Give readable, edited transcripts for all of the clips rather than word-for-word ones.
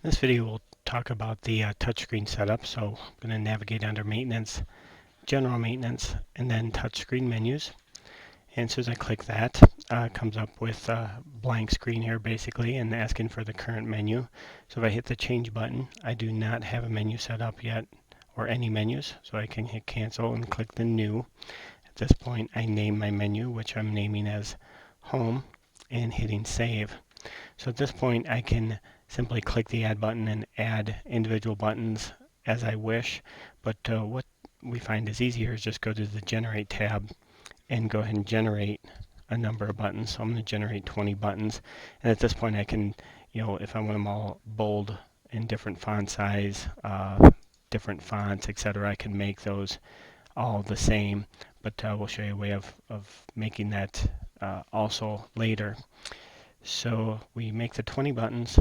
In this video we'll talk about the touchscreen setup. So I'm going to navigate under Maintenance, General Maintenance, and then Touchscreen Menus. And as soon as I click that, it comes up with a blank screen here basically and asking for the current menu. So if I hit the change button, I do not have a menu set up yet or any menus. So I can hit cancel and click the new. At this point I name my menu, which I'm naming as Home, and hitting save. So at this point I can simply click the add button and add individual buttons as I wish. But what we find is easier is just go to the generate tab and go ahead and generate a number of buttons. So I'm going to generate 20 buttons. And at this point I can, if I want them all bold in different font size, different fonts, etc., I can make those all the same. But we'll show you a way of making that also later. So we make the 20 buttons.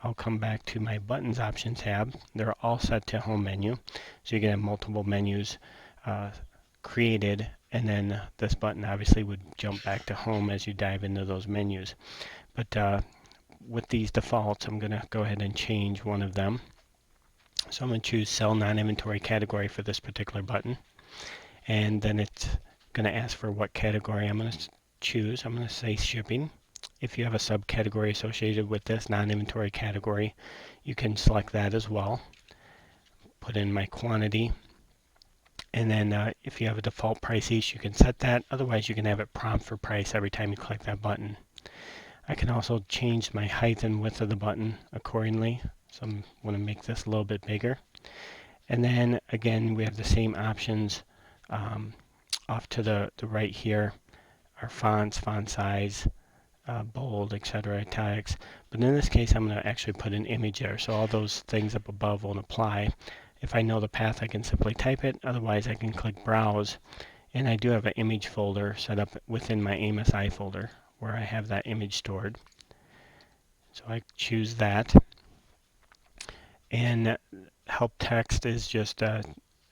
I'll come back to my buttons options tab. They're all set to home menu. So you can have multiple menus created, and then this button obviously would jump back to home as you dive into those menus. But with these defaults, I'm going to go ahead and change one of them. So I'm going to choose Cell Non-Inventory Category for this particular button. And then it's going to ask for what category I'm going to choose. I'm going to say Shipping. If you have a subcategory associated with this non-inventory category, you can select that as well. Put in my quantity. And then if you have a default price each, you can set that. Otherwise, you can have it prompt for price every time you click that button. I can also change my height and width of the button accordingly. So I want to make this a little bit bigger. And then again, we have the same options off to the right here. Our fonts, font size, bold, etc., italics. But in this case, I'm going to actually put an image there. So all those things up above won't apply. If I know the path, I can simply type it. Otherwise, I can click Browse. And I do have an image folder set up within my AIMsi folder where I have that image stored. So I choose that. And help text is just a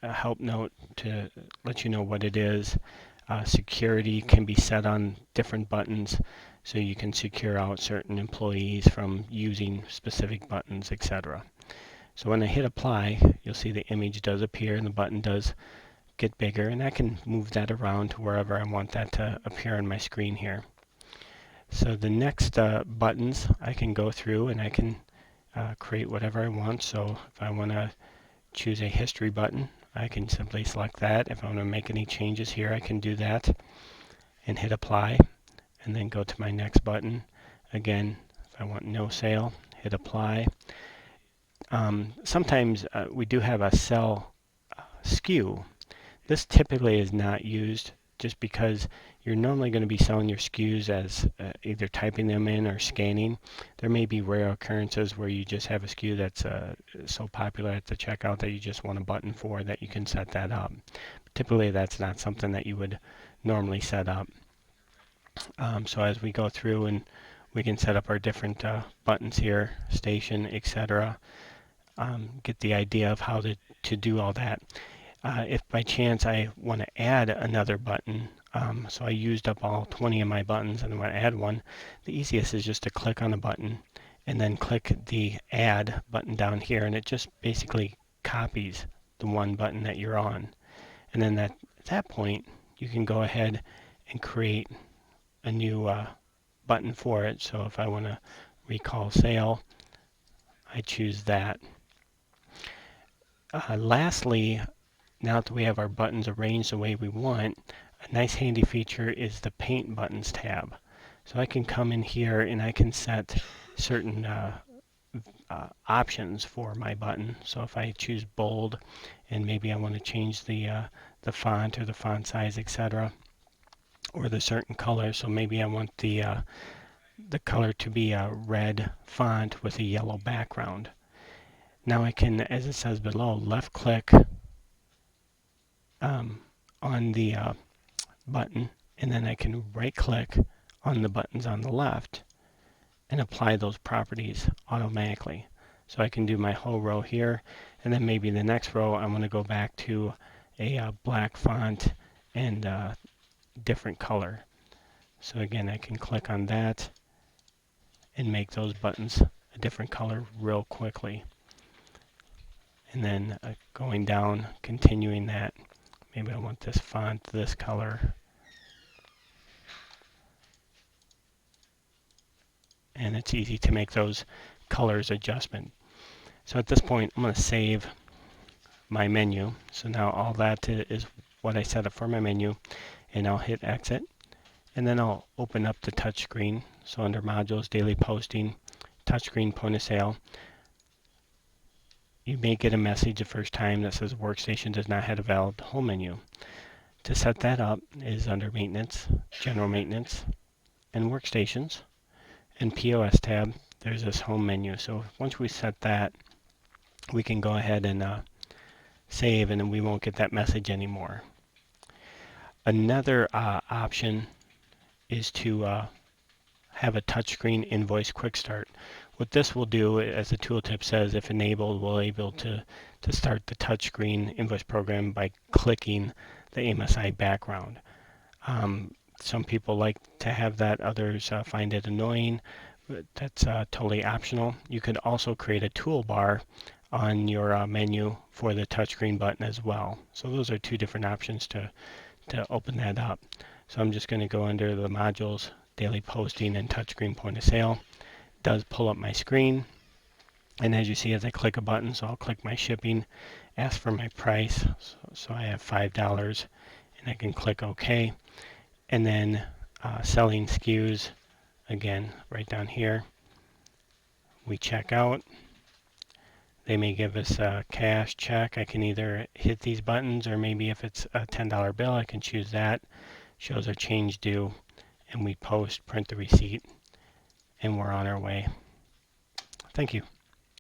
help note to let you know what it is. Security can be set on different buttons, so you can secure out certain employees from using specific buttons, etc. So when I hit apply, you'll see the image does appear and the button does get bigger, and I can move that around to wherever I want that to appear on my screen here. So the next buttons I can go through and I can create whatever I want. So if I want to choose a history button, I can simply select that. If I want to make any changes here, I can do that and hit apply, and then go to my next button. Again, if I want no sale, hit apply. Sometimes we do have a sell SKU. This typically is not used just because you're normally going to be selling your SKUs as either typing them in or scanning. There may be rare occurrences where you just have a SKU that's so popular at the checkout that you just want a button for that you can set that up. Typically that's not something that you would normally set up. So as we go through and we can set up our different buttons here, station, etc. Get the idea of how to do all that. If by chance I want to add another button, so I used up all 20 of my buttons and I want to add one, the easiest is just to click on a button and then click the add button down here, and it just basically copies the one button that you're on. And then at that point, you can go ahead and create a new button for it. So if I want to recall sale, I choose that. Lastly, now that we have our buttons arranged the way we want, a nice handy feature is the Paint Buttons tab. So I can come in here and I can set certain options for my button. So if I choose bold and maybe I want to change the font or the font size, etc., or the certain color, so maybe I want the color to be a red font with a yellow background. Now I can, as it says below, left click on the button, and then I can right click on the buttons on the left and apply those properties automatically. So I can do my whole row here, and then maybe the next row I want to go back to a black font and different color. So again, I can click on that and make those buttons a different color real quickly. And then going down, continuing that. Maybe I want this font this color. And it's easy to make those colors adjustment. So at this point, I'm going to save my menu. So now all that is what I set up for my menu. And I'll hit exit. And then I'll open up the touchscreen. So under modules, daily posting, touchscreen point of sale. You may get a message the first time that says workstation does not have a valid home menu. To set that up is under maintenance, general maintenance, and workstations. And POS tab, there's this home menu. So once we set that, we can go ahead and save, and then we won't get that message anymore. Another option is to have a touchscreen invoice quick start. What this will do, as the tooltip says, if enabled, we'll be able to start the touchscreen invoice program by clicking the AIMsi background. Some people like to have that, others find it annoying. That's totally optional. You could also create a toolbar on your menu for the touchscreen button as well. So those are two different options to open that up. So I'm just going to go under the modules, daily posting, and touchscreen point of sale. It does pull up my screen. And as you see, as I click a button, so I'll click my shipping, ask for my price. So I have $5, and I can click OK. And then selling SKUs, again, right down here. We check out. They may give us a cash check. I can either hit these buttons, or maybe if it's a $10 bill, I can choose that. Shows our change due, and we post, print the receipt, and we're on our way. Thank you.